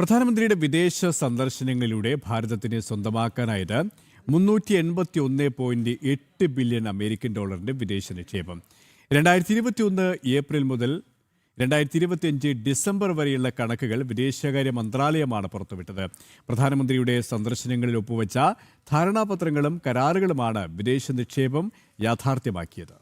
പ്രധാനമന്ത്രിയുടെ വിദേശ സന്ദർശനങ്ങളിലൂടെ ഭാരതത്തിന് സ്വന്തമാക്കാനായത് 381.8 ബില്യൺ അമേരിക്കൻ ഡോളറിന്റെ വിദേശ നിക്ഷേപം. 2021 ഏപ്രിൽ മുതൽ 2025 ഡിസംബർ വരെയുള്ള കണക്കുകൾ വിദേശകാര്യ മന്ത്രാലയമാണ് പുറത്തുവിട്ടത്. പ്രധാനമന്ത്രിയുടെ സന്ദർശനങ്ങളിൽ ഒപ്പുവെച്ച ധാരണാപത്രങ്ങളും കരാറുകളുമാണ് വിദേശ നിക്ഷേപം യാഥാർത്ഥ്യമാക്കിയത്.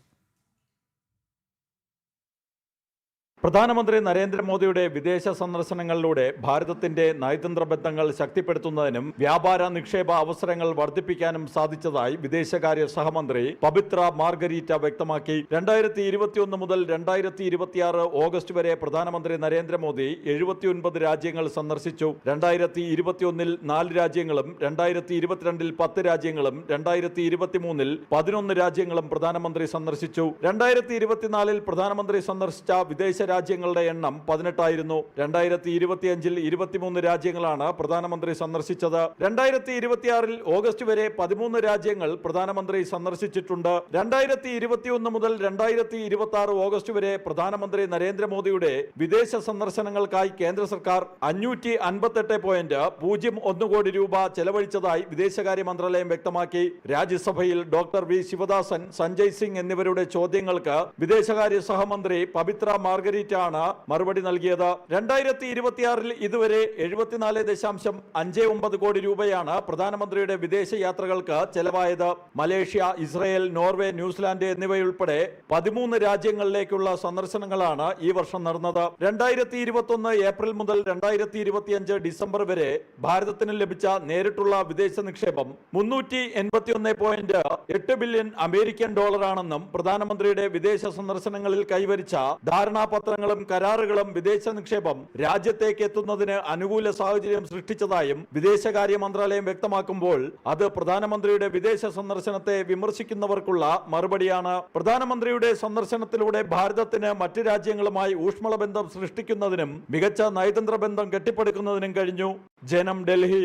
പ്രധാനമന്ത്രി നരേന്ദ്രമോദിയുടെ വിദേശ സന്ദർശനങ്ങളിലൂടെ ഭാരതത്തിന്റെ നയതന്ത്ര ബന്ധങ്ങൾ ശക്തിപ്പെടുത്തുന്നതിനും വ്യാപാര നിക്ഷേപ അവസരങ്ങൾ വർദ്ധിപ്പിക്കാനും സാധിച്ചതായി വിദേശകാര്യ സഹമന്ത്രി പബിത്ര മാർഗരീറ്റ വ്യക്തമാക്കി. 2021 മുതൽ 2026 ഓഗസ്റ്റ് വരെ പ്രധാനമന്ത്രി നരേന്ദ്രമോദി 79 രാജ്യങ്ങൾ സന്ദർശിച്ചു. 2021 4 രാജ്യങ്ങളും 2022 10 രാജ്യങ്ങളും 2023 11 രാജ്യങ്ങളും പ്രധാനമന്ത്രി സന്ദർശിച്ചു. 2024 പ്രധാനമന്ത്രി സന്ദർശിച്ച വിദേശ രാജ്യങ്ങളുടെ എണ്ണം 18 ആയിരുന്നു. 2025 23 രാജ്യങ്ങളാണ് പ്രധാനമന്ത്രി സന്ദർശിച്ചത്. 2026 ഓഗസ്റ്റ് വരെ 13 രാജ്യങ്ങൾ പ്രധാനമന്ത്രി സന്ദർശിച്ചിട്ടുണ്ട്. 2021 മുതൽ 2026 ഓഗസ്റ്റ് വരെ പ്രധാനമന്ത്രി നരേന്ദ്രമോദിയുടെ വിദേശ സന്ദർശനങ്ങൾക്കായി കേന്ദ്ര സർക്കാർ 558.01 കോടി രൂപ ചെലവഴിച്ചതായി വിദേശകാര്യ മന്ത്രാലയം വ്യക്തമാക്കി. രാജ്യസഭയിൽ ഡോക്ടർ വി ശിവദാസൻ, സഞ്ജയ് സിംഗ് എന്നിവരുടെ ചോദ്യങ്ങൾക്ക് വിദേശകാര്യ സഹമന്ത്രി പബിത്ര മാർഗരീറ്റ ആണ് മറുപടി നൽകിയത്. 2026 ഇതുവരെ 74.59 കോടി രൂപയാണ് പ്രധാനമന്ത്രിയുടെ വിദേശ യാത്രകൾക്ക് ചെലവായത്. മലേഷ്യ, ഇസ്രയേൽ, നോർവേ, ന്യൂസിലാൻഡ് എന്നിവയുൾപ്പെടെ 13 രാജ്യങ്ങളിലേക്കുള്ള സന്ദർശനങ്ങളാണ് ഈ വർഷം നടന്നത്. 2021 ഏപ്രിൽ മുതൽ 2025 ഡിസംബർ വരെ ഭാരതത്തിന് ലഭിച്ച നേരിട്ടുള്ള വിദേശ നിക്ഷേപം 381.8 ബില്യൺ അമേരിക്കൻ ഡോളറാണെന്നും പ്രധാനമന്ത്രിയുടെ വിദേശ സന്ദർശനങ്ങളിൽ കൈവരിച്ച ധാരണാപത്രങ്ങളും കരാറുകളും വിദേശ നിക്ഷേപം രാജ്യത്തേക്ക് എത്തുന്നതിന് അനുകൂല സാഹചര്യം സൃഷ്ടിച്ചതായും വിദേശകാര്യ മന്ത്രാലയം വ്യക്തമാക്കുമ്പോൾ അത് പ്രധാനമന്ത്രിയുടെ വിദേശ സന്ദർശനത്തെ വിമർശിക്കുന്നവർക്കുള്ള മറുപടിയാണ്. പ്രധാനമന്ത്രിയുടെ സന്ദർശനത്തിലൂടെ ഭാരതത്തിന് മറ്റ് രാജ്യങ്ങളുമായി ഊഷ്മള ബന്ധം സൃഷ്ടിക്കുന്നതിനും മികച്ച നയതന്ത്ര ബന്ധം കെട്ടിപ്പടുക്കുന്നതിനും കഴിഞ്ഞു. ജനം, ഡൽഹി.